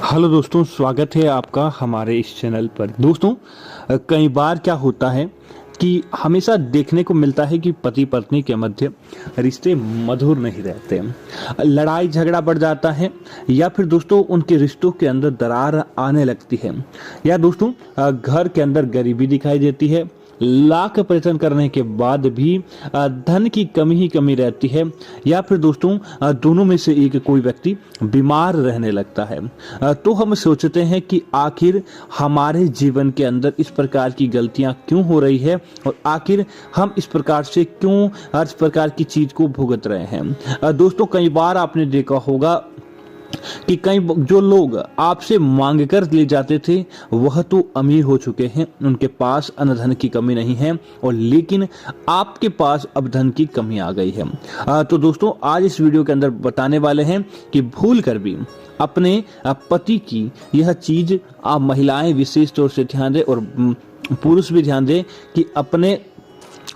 Hello दोस्तों, स्वागत है आपका हमारे इस चैनल पर। दोस्तों, कई बार क्या होता है कि हमेशा देखने को मिलता है कि पति पत्नी के मध्य रिश्ते मधुर नहीं रहते, लड़ाई झगड़ा बढ़ जाता है, या फिर दोस्तों उनके रिश्तों के अंदर दरार आने लगती है, या दोस्तों घर के अंदर गरीबी दिखाई देती है। लाख प्रयत्न करने के बाद भी धन की कमी ही कमी रहती है, या फिर दोस्तों दोनों में से एक कोई व्यक्ति बीमार रहने लगता है। तो हम सोचते हैं कि आखिर हमारे जीवन के अंदर इस प्रकार की गलतियां क्यों हो रही है, और आखिर हम इस प्रकार से क्यों हर प्रकार की चीज को भुगत रहे हैं। दोस्तों, कई बार आपने देखा होगा कि कई जो लोग आपसे मांग कर ले जाते थे वह तो अमीर हो चुके हैं, उनके पास अन्न धन की कमी नहीं है, और लेकिन आपके पास अब धन की कमी आ गई है। तो दोस्तों, आज इस वीडियो के अंदर बताने वाले हैं कि भूल कर भी अपने पति की यह चीज आप महिलाएं विशेष तौर से ध्यान दें, और पुरुष भी ध्यान दें कि अपने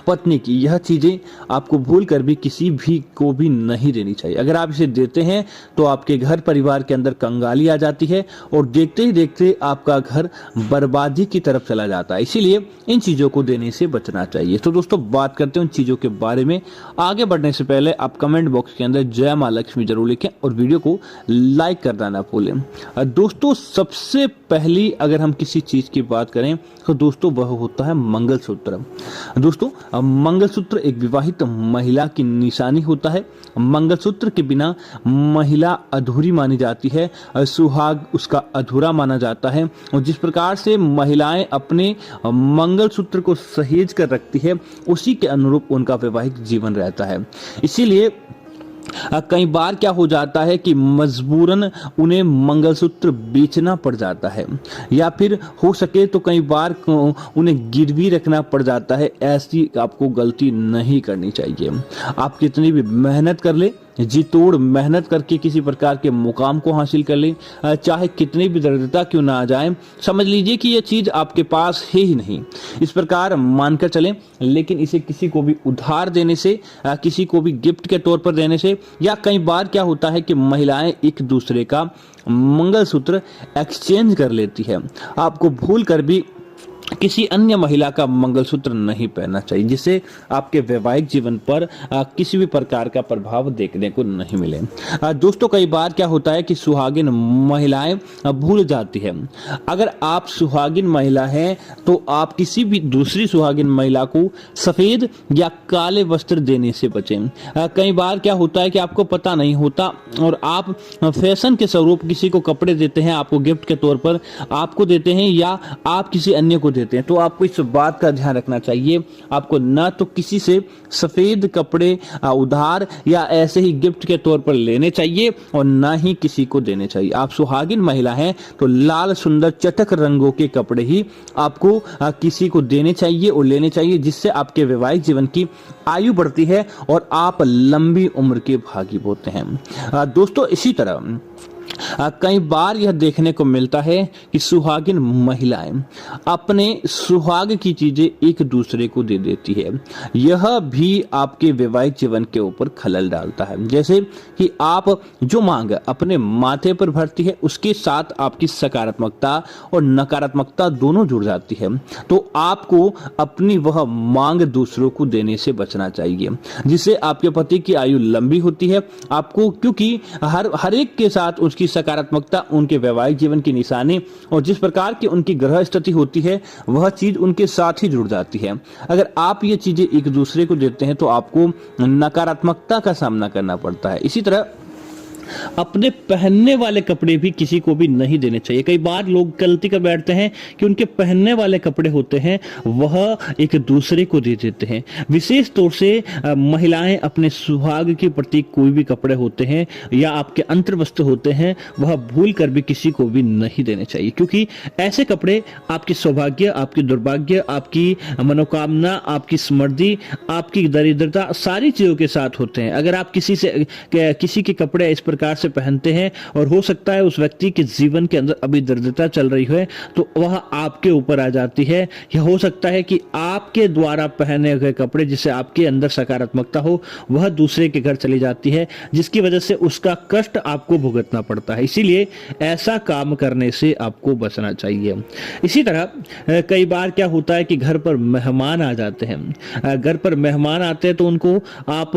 पत्नी की यह चीजें आपको भूल कर भी किसी भी को भी नहीं देनी चाहिए। अगर आप इसे देते हैं तो आपके घर परिवार के अंदर कंगाली आ जाती है, और देखते ही देखते आपका घर बर्बादी की तरफ चला जाता है। इसीलिए इन चीजों को देने से बचना चाहिए। तो दोस्तों, बात करते हैं उन चीजों के बारे में। आगे बढ़ने से पहले आप कमेंट बॉक्स के अंदर जय मां लक्ष्मी जरूर लिखें, और वीडियो को लाइक करना ना भूलें। दोस्तों, सबसे पहली अगर हम किसी चीज की बात करें तो दोस्तों वह होता है मंगलसूत्र। दोस्तों, मंगलसूत्र एक विवाहित महिला की निशानी होता है। मंगलसूत्र के बिना महिला अधूरी मानी जाती है, सुहाग उसका अधूरा माना जाता है। और जिस प्रकार से महिलाएं अपने मंगलसूत्र को सहेज कर रखती है, उसी के अनुरूप उनका वैवाहिक जीवन रहता है। इसीलिए कई बार क्या हो जाता है कि मजबूरन उन्हें मंगलसूत्र बेचना पड़ जाता है, या फिर हो सके तो कई बार उन्हें गिरवी रखना पड़ जाता है। ऐसी आपको गलती नहीं करनी चाहिए। आप कितनी भी मेहनत कर ले, जी तोड़ मेहनत करके किसी प्रकार के मुकाम को हासिल कर ले, चाहे कितनी भी दरिद्रता क्यों ना आ जाए, समझ लीजिए कि यह चीज आपके पास है ही नहीं, इस प्रकार मानकर चलें। लेकिन इसे किसी को भी उधार देने से, किसी को भी गिफ्ट के तौर पर देने से, या कई बार क्या होता है कि महिलाएं एक दूसरे का मंगलसूत्र एक्सचेंज कर लेती है। आपको भूल कर भी किसी अन्य महिला का मंगलसूत्र नहीं पहनना चाहिए, जिससे आपके वैवाहिक जीवन पर किसी भी प्रकार का प्रभाव देखने को नहीं मिले। दोस्तों, कई बार क्या होता है कि सुहागिन महिलाएं भूल जाती है। अगर आप सुहागिन महिला हैं तो आप किसी भी दूसरी सुहागिन महिला को सफेद या काले वस्त्र देने से बचें। कई बार क्या होता है कि आपको पता नहीं होता, और आप फैशन के स्वरूप किसी को कपड़े देते हैं, आपको गिफ्ट के तौर पर आपको देते हैं, या आप किसी अन्य को देते हैं। तो आपको इस बात का ध्यान रखना चाहिए, आपको ना तो किसी से सफेद कपड़े उधार या ऐसे ही गिफ्ट के तौर पर लेने चाहिए, और ना ही किसी को देने चाहिए। आप सुहागिन महिला हैं तो लाल सुंदर चटक रंगों के कपड़े ही आपको किसी को देने चाहिए और लेने चाहिए, जिससे आपके वैवाहिक जीवन की आयु बढ़ती है और आप लंबी उम्र के भागी होते हैं। दोस्तों, इसी तरह कई बार यह देखने को मिलता है कि सुहागिन महिलाएं अपने सुहाग की चीजें एक दूसरे को दे देती है। यह भी आपके वैवाहिक जीवन के ऊपर खलल डालता है। जैसे कि आप जो मांग अपने माथे पर भरती है, उसके साथ आपकी सकारात्मकता और नकारात्मकता दोनों जुड़ जाती है। तो आपको अपनी वह मांग दूसरों को देने से बचना चाहिए, जिससे आपके पति की आयु लंबी होती है। आपको, क्योंकि हर एक के साथ उसकी सकारात्मकता उनके वैवाहिक जीवन की निशानी, और जिस प्रकार की उनकी ग्रह स्थिति होती है वह चीज उनके साथ ही जुड़ जाती है। अगर आप ये चीजें एक दूसरे को देते हैं तो आपको नकारात्मकता का सामना करना पड़ता है। इसी तरह अपने पहनने वाले कपड़े भी किसी को भी नहीं देने चाहिए। कई बार लोग गलती कर बैठते हैं कि उनके पहनने वाले कपड़े होते हैं वह एक दूसरे को दे देते हैं। विशेष तौर से महिलाएं अपने सुहाग के प्रति कोई भी कपड़े होते हैं या आपके अंतर्वस्त्र होते हैं, वह भूल कर भी किसी को भी नहीं देने चाहिए, क्योंकि ऐसे कपड़े आपकी सौभाग्य, आपकी दुर्भाग्य, आपकी मनोकामना, आपकी समृद्धि, आपकी दरिद्रता, सारी चीजों के साथ होते हैं। अगर आप किसी के कपड़े इस प्रकार से पहनते हैं और हो सकता है उस व्यक्ति के जीवन के अंदर अभी दरिद्रता चल रही है तो वह आपके ऊपर आ जाती है, या हो सकता है कि आपके द्वारा पहने गए कपड़े जिससे आपके अंदर सकारात्मकता हो वह दूसरे के घर चली जाती है, जिसकी वजह से उसका कष्ट आपको भुगतना पड़ता है। इसीलिए ऐसा काम करने से आपको बचना चाहिए। इसी तरह कई बार क्या होता है कि घर पर मेहमान आ जाते हैं, घर पर मेहमान आते हैं तो उनको आप,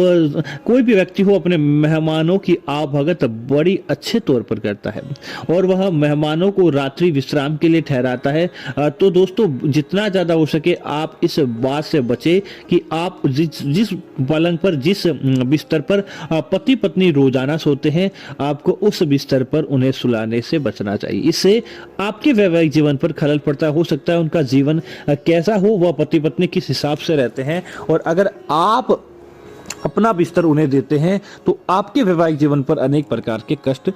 कोई भी व्यक्ति हो, अपने मेहमानों की आवभगत बड़ी अच्छे तौर पर करता है और वह मेहमानों को रात्रि विश्राम के लिए ठहराता है। तो दोस्तों जितना ज्यादा हो सके आप इस बात से बचे कि आप जिस पलंग पर, जिस बिस्तर पर पति पत्नी रोजाना सोते हैं, आपको उस बिस्तर पर उन्हें सुलाने से बचना चाहिए। इससे आपके वैवाहिक जीवन पर खलल पड़ता है। हो सकता है उनका जीवन कैसा हो, वह पति पत्नी किस हिसाब से रहते हैं, और अगर आप अपना बिस्तर उन्हें देते हैं तो आपके वैवाहिक जीवन पर अनेक प्रकार के कष्ट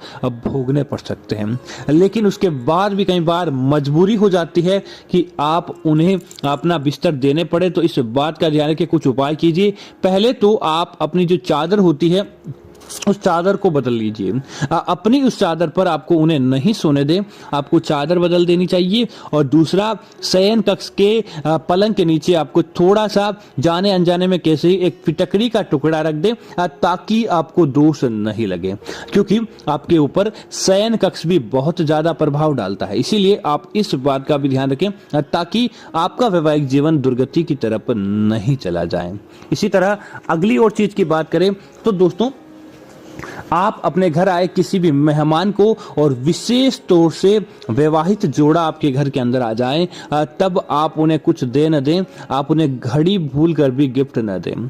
भोगने पड़ सकते हैं। लेकिन उसके बाद भी कई बार मजबूरी हो जाती है कि आप उन्हें अपना बिस्तर देने पड़े, तो इस बात का ध्यान रखिए, कुछ उपाय कीजिए। पहले तो आप अपनी जो चादर होती है उस चादर को बदल लीजिए। अपनी उस चादर पर आपको उन्हें नहीं सोने दें, आपको चादर बदल देनी चाहिए। और दूसरा, शयन कक्ष के पलंग के नीचे आपको थोड़ा सा जाने अनजाने में कैसे ही एक फिटकरी का टुकड़ा रख दें ताकि आपको दोष नहीं लगे, क्योंकि आपके ऊपर शयन कक्ष भी बहुत ज्यादा प्रभाव डालता है। इसीलिए आप इस बात का भी ध्यान रखें ताकि आपका वैवाहिक जीवन दुर्गति की तरफ नहीं चला जाए। इसी तरह अगली और चीज की बात करें तो दोस्तों, आप अपने घर आए किसी भी मेहमान को, और विशेष तौर से विवाहित जोड़ा आपके घर के अंदर आ जाए, तब आप उन्हें कुछ दे न दें, आप उन्हें घड़ी भूल कर भी गिफ्ट न दें,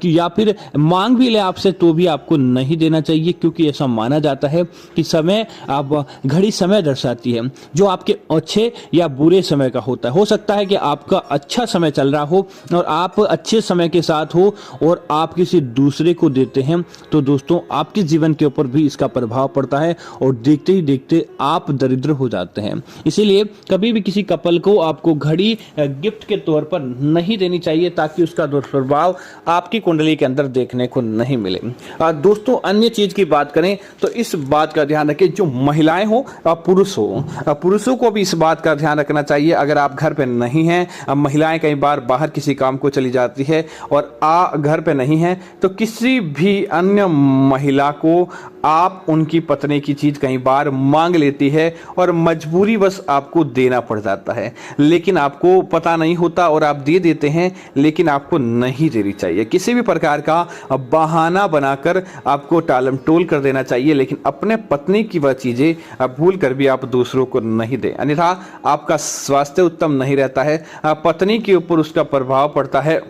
या फिर मांग भी ले आपसे तो भी आपको नहीं देना चाहिए, क्योंकि ऐसा माना जाता है कि समय, आप घड़ी समय दर्शाती है जो आपके अच्छे या बुरे समय का होता है। हो सकता है कि आपका अच्छा समय चल रहा हो और आप अच्छे समय के साथ हो और आप किसी दूसरे को देते हैं, तो दोस्तों आपके जीवन के ऊपर भी इसका प्रभाव पड़ता है और देखते ही देखते आप दरिद्र हो जाते हैं। इसीलिए कभी भी किसी कपल को आपको घड़ी गिफ्ट के तौर पर नहीं देनी चाहिए ताकि उसका दुष्प्रभाव आपकी कुंडली के अंदर देखने को नहीं मिले। दोस्तों अन्य चीज की बात करें तो इस बात का ध्यान रखें, जो महिलाएं हो पुरुष हो, पुरुषों को भी इस बात का ध्यान रखना चाहिए। अगर आप घर पे नहीं हैं, महिलाएं कई बार बाहर किसी काम को चली जाती है और घर पे नहीं है, तो किसी भी अन्य महिला को आप उनकी पत्नी की चीज कई बार मांग लेती है और मजबूरी बस आपको देना पड़ जाता है, लेकिन आपको पता नहीं होता और आप दे देते हैं, लेकिन आपको नहीं देनी चाहिए। किसी भी प्रकार का बहाना बनाकर आपको टालम टोल कर देना चाहिए, लेकिन अपने पत्नी की वह चीजें भूल कर भी आप दूसरों को नहीं दें, अन्यथा आपका स्वास्थ्य उत्तम नहीं रहता है, पत्नी के ऊपर उसका प्रभाव पड़ता है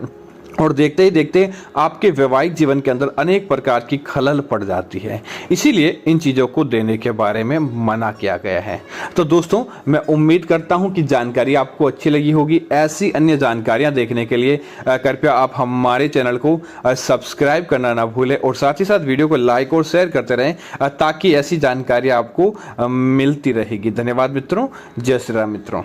और देखते ही देखते आपके वैवाहिक जीवन के अंदर अनेक प्रकार की खलल पड़ जाती है। इसीलिए इन चीज़ों को देने के बारे में मना किया गया है। तो दोस्तों मैं उम्मीद करता हूं कि जानकारी आपको अच्छी लगी होगी। ऐसी अन्य जानकारियां देखने के लिए कृपया आप हमारे चैनल को सब्सक्राइब करना ना भूलें और साथ ही साथ वीडियो को लाइक और शेयर करते रहें ताकि ऐसी जानकारी आपको मिलती रहेगी। धन्यवाद मित्रों। जय श्री राम मित्रों।